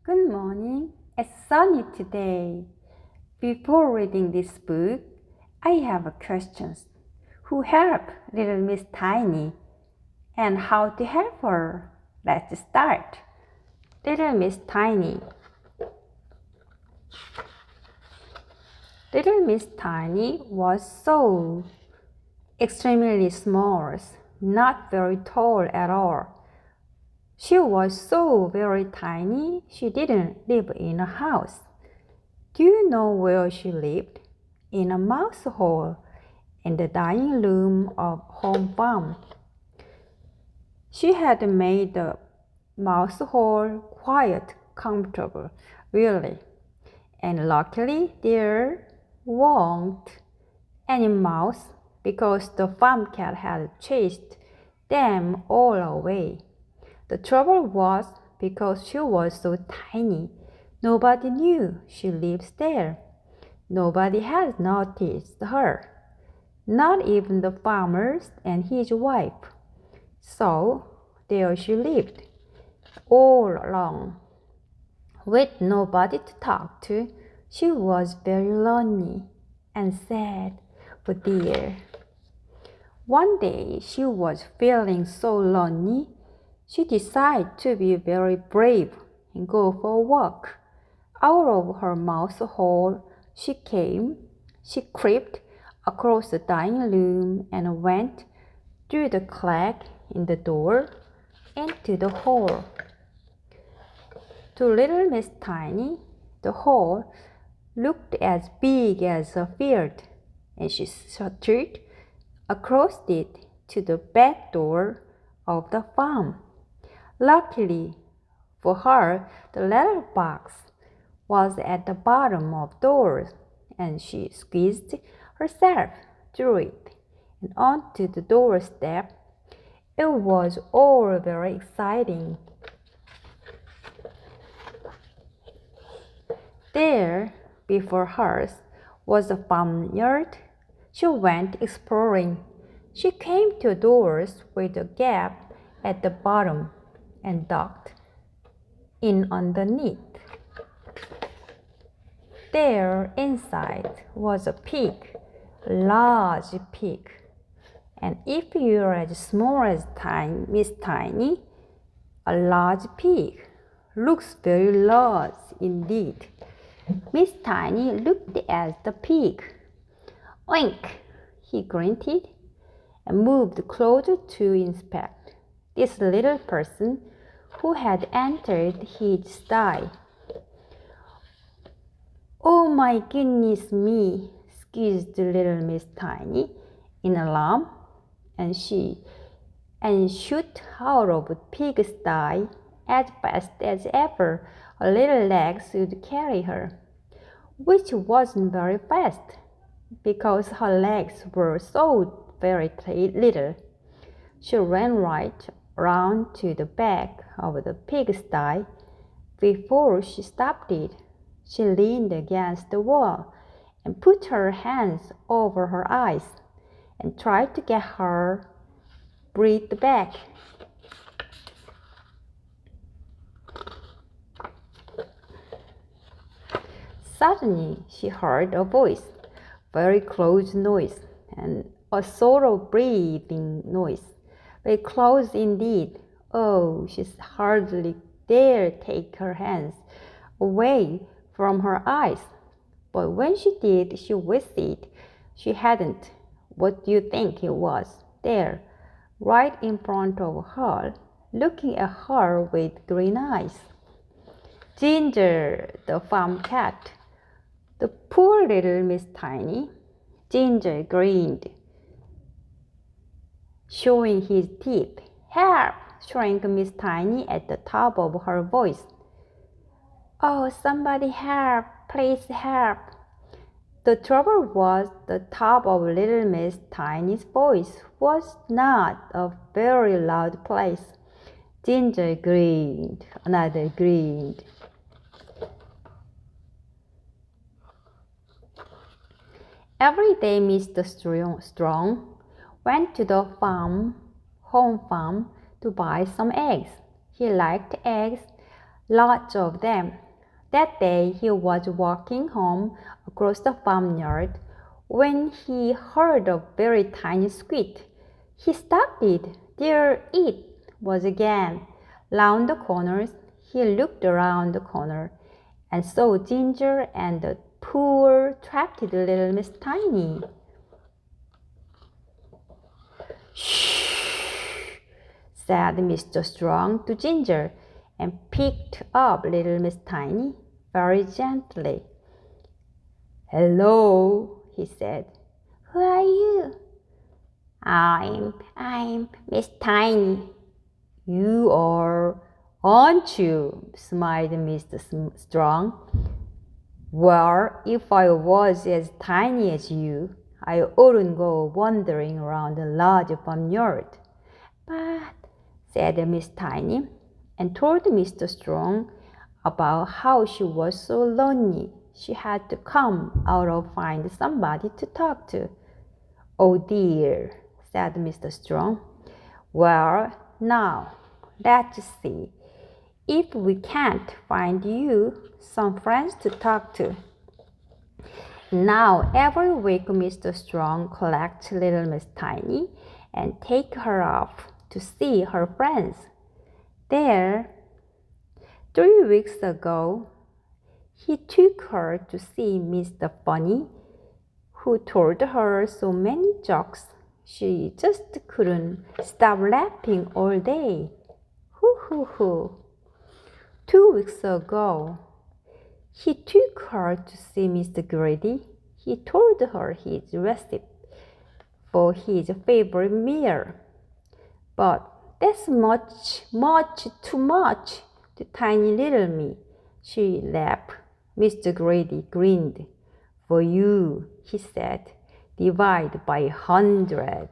Good morning. It's sunny today. Before reading this book, I have a question. Who helped little Miss Tiny? And how to help her? Let's start. Little Miss Tiny. Little Miss Tiny was so extremely small, not very tall at all. She was so very tiny, she didn't live in a house. Do you know where she lived? In a mouse hole in the dining room of home farm. She had made the mouse hole quite comfortable, really. And luckily there weren't any mouse because the farm cat had chased them all away. The trouble was because she was so tiny, nobody knew she lives there. Nobody had noticed her, not even the farmer and his wife. So there she lived, all alone, with nobody to talk to. She was very lonely and sad, but dear. One day she was feeling so lonely, she decided to be very brave and go for a walk. Out of her mouse hole she crept across the dining room and went through the crack in the door into the hole. To little Miss Tiny, the hole looked as big as a field, and she strutted across it to the back door of the farm. Luckily for her, the letter box was at the bottom of the door, and she squeezed herself through it and onto the doorstep. It was all very exciting. There, before her, was a farmyard. She went exploring. She came to doors with a gap at the bottom and ducked in underneath. There inside was a pig, a large pig. And if you're as small as Miss Tiny, a large pig looks very large indeed. Miss Tiny looked at the pig. Oink! He grunted and moved closer to inspect this little person who had entered his sty. Oh my goodness me, squeezed little Miss Tiny in alarm, and shoot out of the pig's sty as fast as ever her little legs would carry her, which wasn't very fast because her legs were so very little. She ran right round to the back of the pigsty. Before she stopped it, she leaned against the wall and put her hands over her eyes and tried to get her breath back. Suddenly she heard a voice, very close noise, and a sort of breathing noise. Very close indeed. Oh, she hardly dared take her hands away from her eyes. But when she did, she wished she hadn't. What do you think it was? There, right in front of her, looking at her with green eyes. Ginger, the farm cat. The poor little Miss Tiny. Ginger grinned, showing his teeth. Help! Shrieked Miss Tiny at the top of her voice. Oh, somebody help! Please help! The trouble was the top of little Miss Tiny's voice was not a very loud place. Ginger grinned, another grinned. Every day Mr. Strong went to the home farm to buy some eggs. He liked eggs lots of them. That day he was walking home across the farmyard when he heard a very tiny squeak. He started. There it was again. Round the corners, he looked around the corner and saw Ginger and the poor trapped little Miss Tiny. "Shh," said Mr. Strong to Ginger, and picked up little Miss Tiny very gently. "Hello," he said. "Who are you?" I'm Miss Tiny." "You are, aren't you?" smiled Mr. Strong. "Well, if I was as tiny as you, I wouldn't go wandering around the large farmyard." "But," said Miss Tiny, and told Mr. Strong about how she was so lonely she had to come out or find somebody to talk to. "Oh dear," said Mr. Strong. "Well, now, let's see if we can't find you some friends to talk to." Now, every week Mr. Strong collects little Miss Tiny and take her off to see her friends. There, 3 weeks ago, he took her to see Mr. Bunny, who told her so many jokes she just couldn't stop laughing all day. Hoo hoo hoo. 2 weeks ago, he took her to see Mr. Grady. He told her his recipe for his favorite meal. "But that's much too much to tiny little me," she laughed. Mr. Grady grinned. "For you," he said, "divide by 100.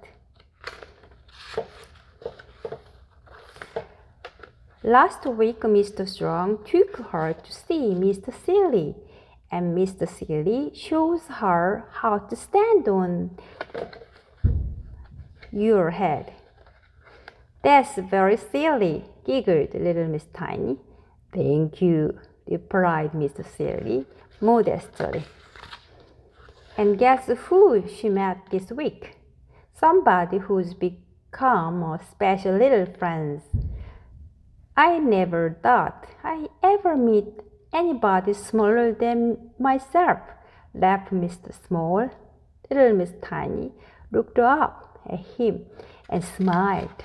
Last week, Mr. Strong took her to see Mr. Silly, and Mr. Silly shows her how to stand on your head. "That's very silly," giggled little Miss Tiny. "Thank you," replied Mr. Silly modestly. And guess who she met this week? Somebody who's become a special little friend. "I never thought I'd ever meet anybody smaller than myself," laughed Mr. Small. Little Miss Tiny looked up at him and smiled.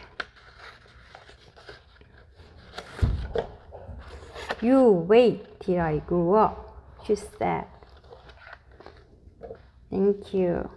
"You wait till I grow up," she said. Thank you.